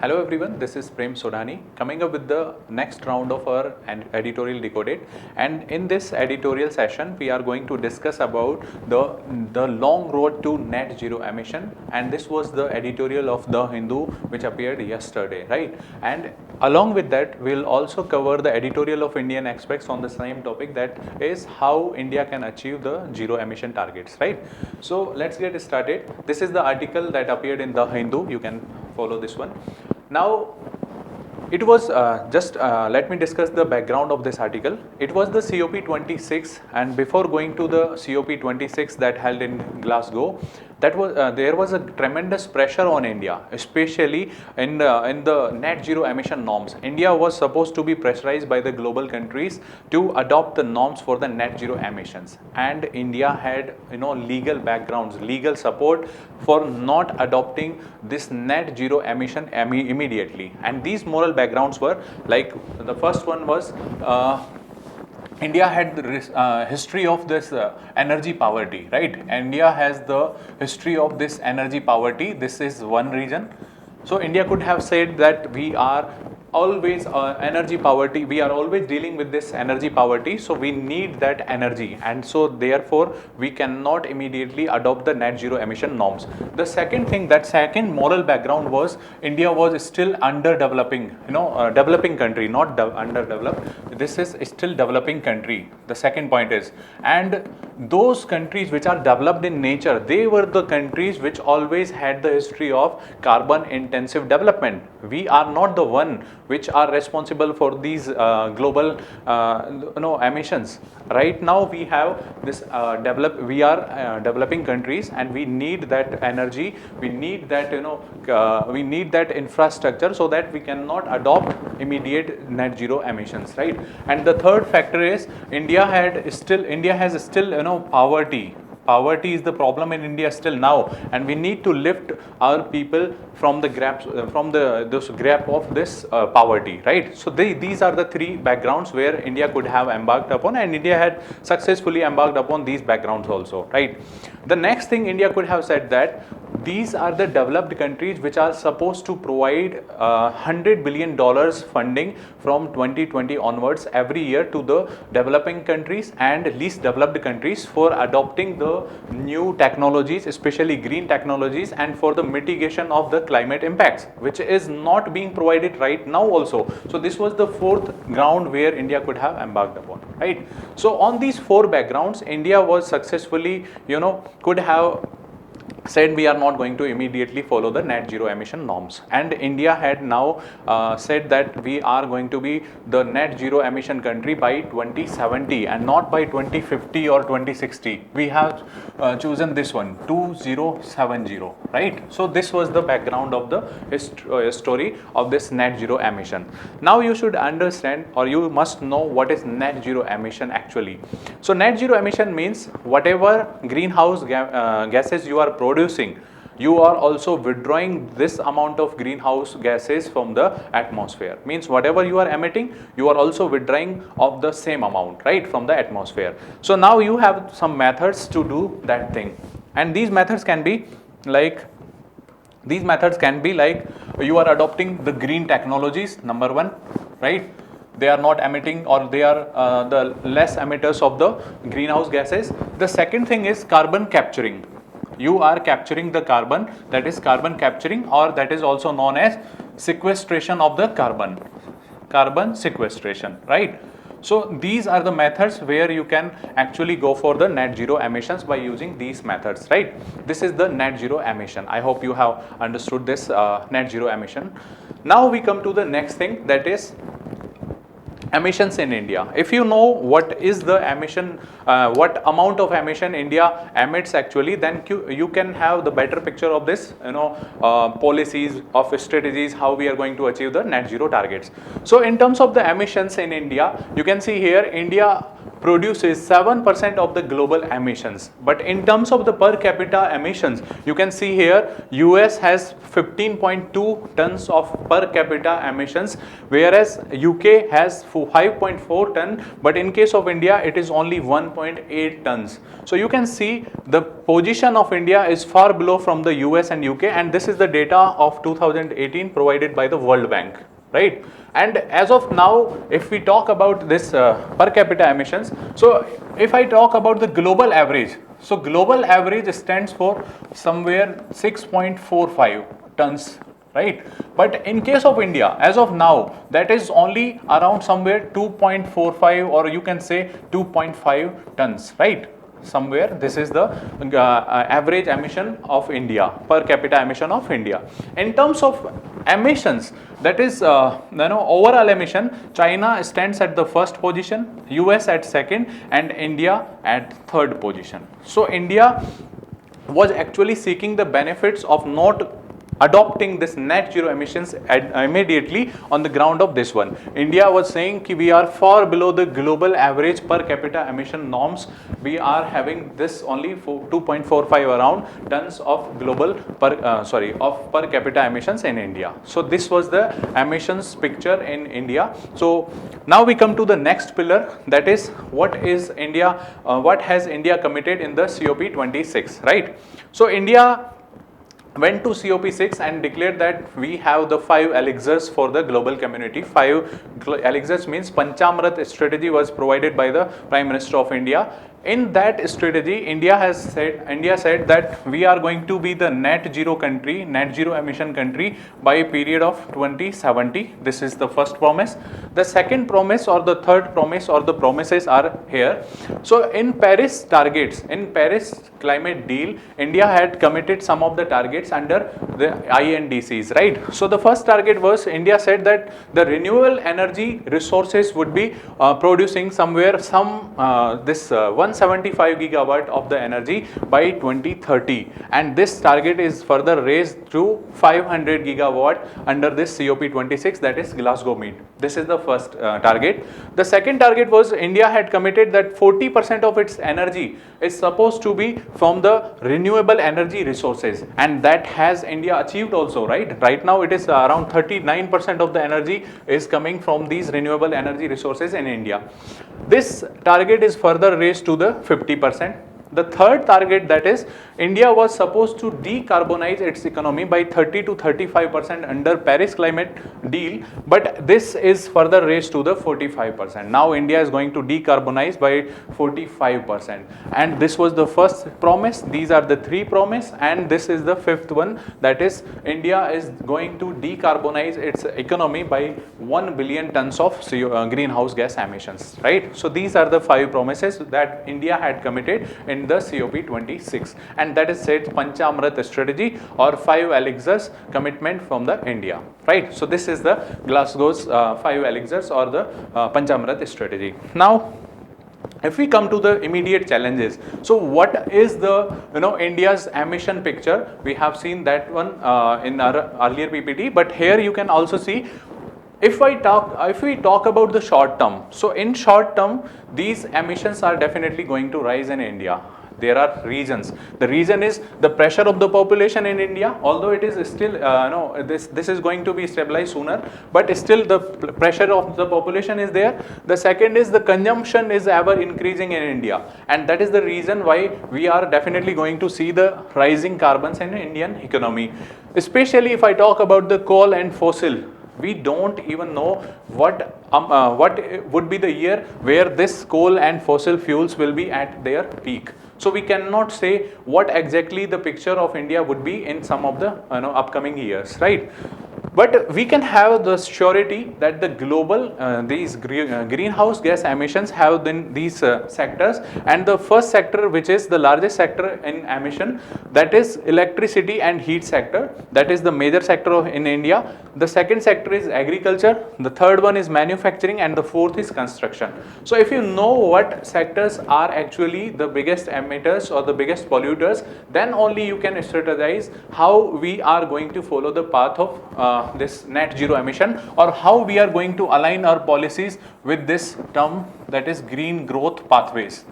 Hello everyone, this is Prem Sodhani coming up with the next round of our editorial Decoded, and in this editorial session we are going to discuss about the long road to net zero emission, and this was the editorial of The Hindu which appeared yesterday, right? And along with that we will also cover the editorial of Indian Express on the same topic, that is how India can achieve the zero emission targets, right? So let's get started. This is the article that appeared in The Hindu, you can follow this one. Now, it was let me discuss the background of this article. It was the COP26, and before going to the COP26 that held in Glasgow, that was there was a tremendous pressure on India, especially in the net zero emission norms. India was supposed to be pressurized by the global countries to adopt the norms for the net zero emissions, and India had legal backgrounds, legal support for not adopting this net zero emission immediately. And these moral backgrounds were like, the first one was India had the history of this energy poverty, right? India has the history of this energy poverty. This is one reason. So India could have said that we are always energy poverty, we are always dealing with this energy poverty, so we need that energy, and so therefore we cannot immediately adopt the net zero emission norms. The second thing, that second moral background was India was still underdeveloping, developing country, not underdeveloped. This is still developing country. The second point is, and those countries which are developed in nature, they were the countries which always had the history of carbon intensive development. We are not the one which are responsible for these global emissions. Right now we have this developing countries, and we need that energy, we need that we need that infrastructure, so that we cannot adopt immediate net zero emissions, right? And the third factor is India has still poverty. Poverty is the problem in India still now, and we need to lift our people from the grasp of this poverty, right? So these are the three backgrounds where India could have embarked upon, and India had successfully embarked upon these backgrounds also, right? The next thing India could have said that these are the developed countries which are supposed to provide $100 billion funding from 2020 onwards every year to the developing countries and least developed countries for adopting the new technologies, especially green technologies, and for the mitigation of the climate impacts, which is not being provided right now also. So this was the fourth ground where India could have embarked upon, right? So on these four backgrounds, India was successfully, could have said we are not going to immediately follow the net zero emission norms, and India had now said that we are going to be the net zero emission country by 2070 and not by 2050 or 2060. We have chosen this one, 2070, right? So this was the background of the story of this net zero emission. Now you should understand, or you must know, what is net zero emission actually. So net zero emission means whatever greenhouse gases you are producing, you are also withdrawing this amount of greenhouse gases from the atmosphere. Means whatever you are emitting, you are also withdrawing of the same amount, right, from the atmosphere. So now you have some methods to do that thing, and these methods can be like you are adopting the green technologies, number one, right? They are not emitting, or they are the less emitters of the greenhouse gases. The second thing is carbon capturing. You are capturing the carbon, that is carbon capturing, or that is also known as sequestration of the carbon sequestration, right? So these are the methods where you can actually go for the net zero emissions by using these methods, right? This is the net zero emission. I hope you have understood this net zero emission. Now we come to the next thing, that is emissions in India. If you know what is the emission, what amount of emission India emits actually, then you can have the better picture of this, policies, of strategies, how we are going to achieve the net zero targets. So in terms of the emissions in India, you can see here India produces 7% of the global emissions. But in terms of the per capita emissions, you can see here US has 15.2 tons of per capita emissions, whereas UK has 5.4 ton, but in case of India it is only 1.8 tons. So you can see the position of India is far below from the US and UK, and this is the data of 2018 provided by the World Bank, right? And as of now, if we talk about this per capita emissions, so if I talk about the global average, so global average stands for somewhere 6.45 tons, right? But in case of India, as of now, that is only around somewhere 2.45, or you can say 2.5 tons, right? Somewhere this is the average emission of India, per capita emission of India. In terms of emissions, that is overall emission, China stands at the first position, US at second, and India at third position. So India was actually seeking the benefits of not adopting this net zero emissions immediately on the ground of this one. India was saying ki we are far below the global average per capita emission norms. We are having this only 2.45 around tons of global per capita emissions in India. So this was the emissions picture in India. So now we come to the next pillar, that is what has India committed in the COP26, right? So India went to COP6 and declared that we have the 5 elixirs for the global community. 5 elixirs means Panchamrita Strategy was provided by the Prime Minister of India. In that strategy, India said that we are going to be the net zero emission country by a period of 2070. This is the first promise. The second promise, or the third promise, or the promises are here. So in Paris climate deal, India had committed some of the targets under the INDCs, right? So the first target was, India said that the renewable energy resources would be producing somewhere 175 gigawatt of the energy by 2030, and this target is further raised to 500 gigawatt under this COP26, that is Glasgow meet. This is the first target. The second target was, India had committed that 40% of its energy is supposed to be from the renewable energy resources, and that has India achieved also, right? Right now it is around 39% of the energy is coming from these renewable energy resources in India. This target is further raised to the 50%. The third target, that is, India was supposed to decarbonize its economy by 30 to 35% under Paris climate deal, but this is further raised to the 45%. Now India is going to decarbonize by 45%, and this was the first promise. These are the 3 promises, and this is the 5th one, that is, India is going to decarbonize its economy by 1 billion tons of greenhouse gas emissions, right? So these are the 5 promises that India had committed in the COP26, and that is said Panchamrita Strategy, or 5 elixirs commitment from the India, right? So this is the Glasgow's 5 elixirs, or the Panchamrita Strategy. Now if we come to the immediate challenges, so what is the India's emission picture? We have seen that one in our earlier PPT, but here you can also see, if we talk about the short term, so in short term these emissions are definitely going to rise in India. There are reasons. The reason is the pressure of the population in India, although it is still this is going to be stabilized sooner, but still the pressure of the population is there. The second is the consumption is ever increasing in India, and that is the reason why we are definitely going to see the rising carbons in the Indian economy. Especially if I talk about the coal and fossil, we don't even know what would be the year where this coal and fossil fuels will be at their peak. So we cannot say what exactly the picture of India would be in some of the upcoming years, right? But we can have the surety that the global these greenhouse gas emissions have in these sectors, and the first sector, which is the largest sector in emission, that is electricity and heat sector. That is the major sector in India. The second sector is agriculture, the third one is manufacturing, and the fourth is construction. So if you know what sectors are actually the biggest emitters or the biggest polluters, then only you can strategize how we are going to follow the path of this net zero emission, or how we are going to align our policies with this term, that is green growth pathways.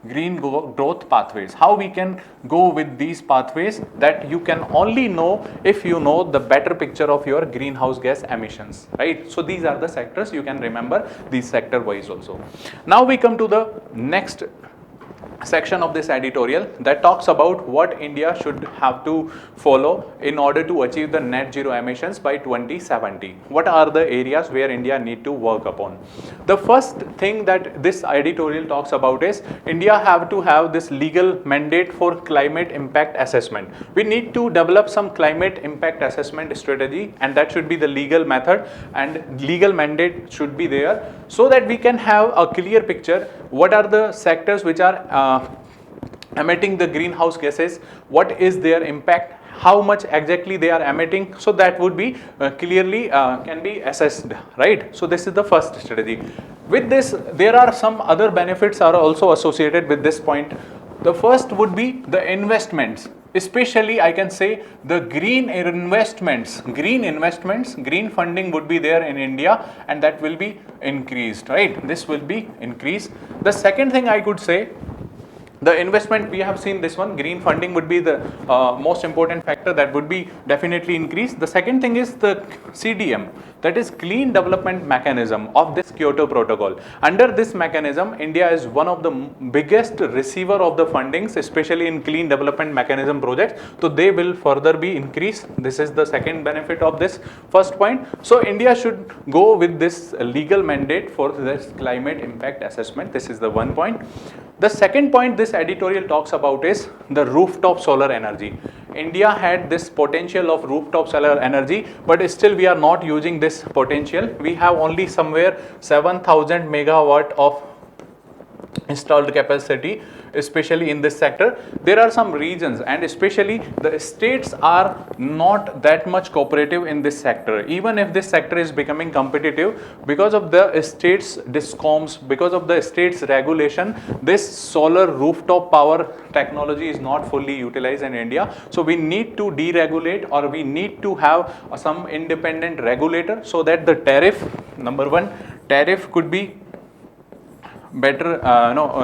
Growth pathways, how we can go with these pathways, that you can only know if you know the better picture of your greenhouse gas emissions, right? So these are the sectors, you can remember these sector wise also. Now we come to the next section of this editorial that talks about what India should have to follow in order to achieve the net zero emissions by 2070. What are the areas where India need to work upon? The first thing that this editorial talks about is India have to have this legal mandate for climate impact assessment. We need to develop some climate impact assessment strategy, and that should be the legal method, and legal mandate should be there, so that we can have a clear picture what are the sectors which are emitting the greenhouse gases, what is their impact, how much exactly they are emitting, so that would be clearly can be assessed, right? So this is the first strategy. With this, there are some other benefits are also associated with this point. The first would be the investments, especially I can say the green investments, green funding would be there in India, and that will be increased, right? This will be increased. The second thing I could say, the investment, we have seen this one, green funding would be the most important factor, that would be definitely increased. The second thing is the CDM, that is Clean Development Mechanism of this Kyoto Protocol. Under this mechanism, India is one of the biggest receiver of the fundings, especially in Clean Development Mechanism projects. So they will further be increased. This is the second benefit of this first point. So India should go with this legal mandate for this climate impact assessment. This is the one point. The second point this editorial talks about is the rooftop solar energy. India had this potential of rooftop solar energy, but still we are not using this potential. We have only somewhere 7,000 megawatt of installed capacity, especially in this sector. There are some regions, and especially the states are not that much cooperative in this sector. Even if this sector is becoming competitive, because of the states discoms, because of the states regulation, this solar rooftop power technology is not fully utilized in India. So we need to deregulate, or we need to have some independent regulator, so that the tariff, number one, tariff could be better,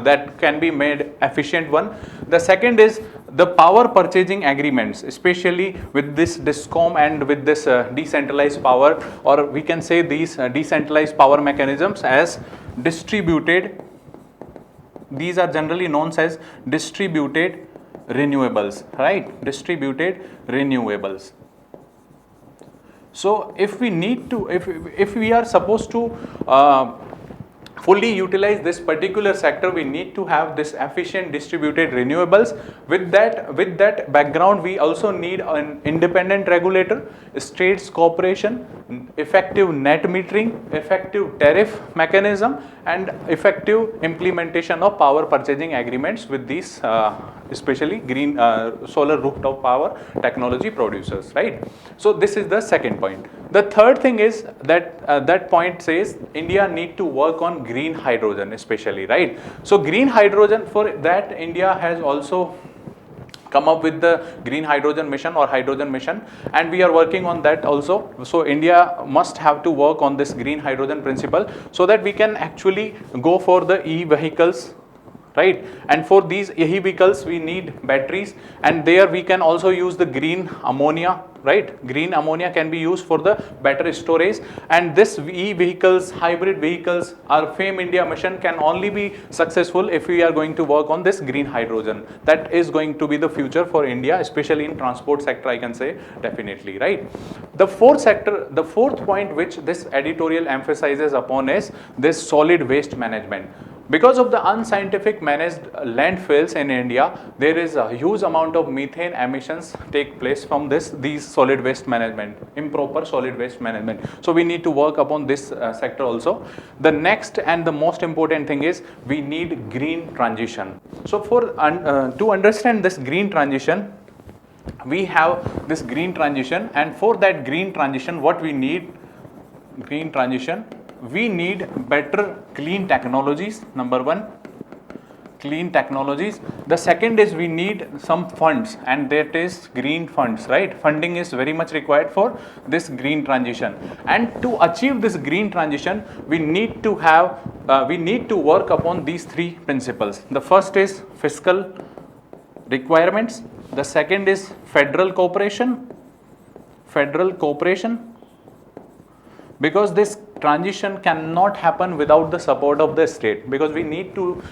that can be made efficient one. The second is the power purchasing agreements, especially with this DISCOM and with this decentralized power, or we can say these decentralized power mechanisms as distributed. These are generally known as distributed renewables, right? Distributed renewables. So if we need to, if we are supposed to fully utilize this particular sector, we need to have this efficient distributed renewables. With that background, we also need an independent regulator, states cooperation, effective net metering, effective tariff mechanism, and effective implementation of power purchasing agreements with these especially green solar rooftop power technology producers, right? So this is the second point. The third thing is that that point says India need to work on green hydrogen, especially, right? So green hydrogen, for that India has also come up with the green hydrogen mission or hydrogen mission, and we are working on that also. So India must have to work on this green hydrogen principle, so that we can actually go for the e-vehicles, right? And for these e-vehicles we need batteries, and there we can also use the green ammonia, right? Green ammonia can be used for the battery storage, and this e-vehicles, hybrid vehicles, our FAME India mission can only be successful if we are going to work on this green hydrogen. That is going to be the future for India, especially in transport sector, I can say, definitely, right? The fourth point which this editorial emphasizes upon is this solid waste management. Because of the unscientific managed landfills in India, there is a huge amount of methane emissions take place from these solid waste management, improper solid waste management. So we need to work upon this sector also. The next and the most important thing is we need green transition. So for to understand this green transition, we have this green transition, and for that green transition, what we need, green transition, we need better clean technologies, number one. clean technologies. The second is we need some funds, and that is green funds, right? Funding is very much required for this green transition, and to achieve this green transition we need to have we need to work upon these three principles. The first is fiscal requirements, the second is federal cooperation, because this transition cannot happen without the support of the state, because we need to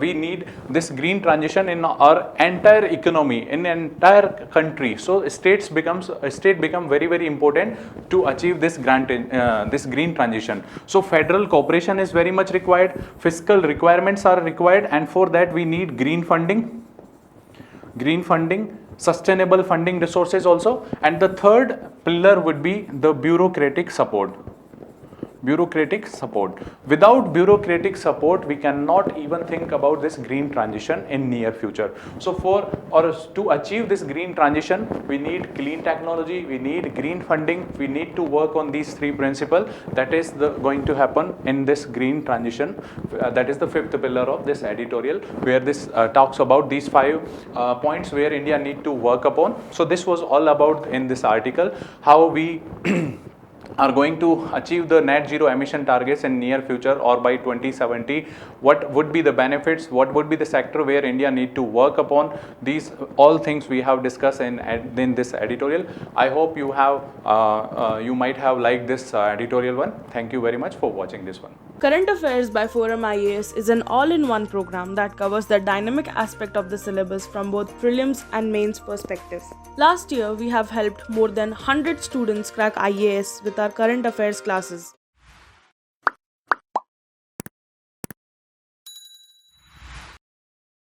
we need this green transition in our entire economy, in entire country. So state become very, very important to achieve this this green transition. So federal cooperation is very much required, fiscal requirements are required, and for that we need green funding, sustainable funding resources also, and the third pillar would be the bureaucratic support. Without bureaucratic support we cannot even think about this green transition in near future. So to achieve this green transition we need clean technology, we need green funding, we need to work on these three principles. That is going to happen in this green transition. That is the fifth pillar of this editorial, where this talks about these 5 points where India need to work upon. So this was all about in this article, how we are going to achieve the net zero emission targets in near future or by 2070. What would be the benefits, what would be the sector where India need to work upon. These all things we have discussed in this editorial. I hope you might have liked this editorial one. Thank you very much for watching this one. Current Affairs by ForumIAS is an all-in-one program that covers the dynamic aspect of the syllabus from both prelims and mains perspectives. Last year, we have helped more than 100 students crack IAS with our current affairs classes.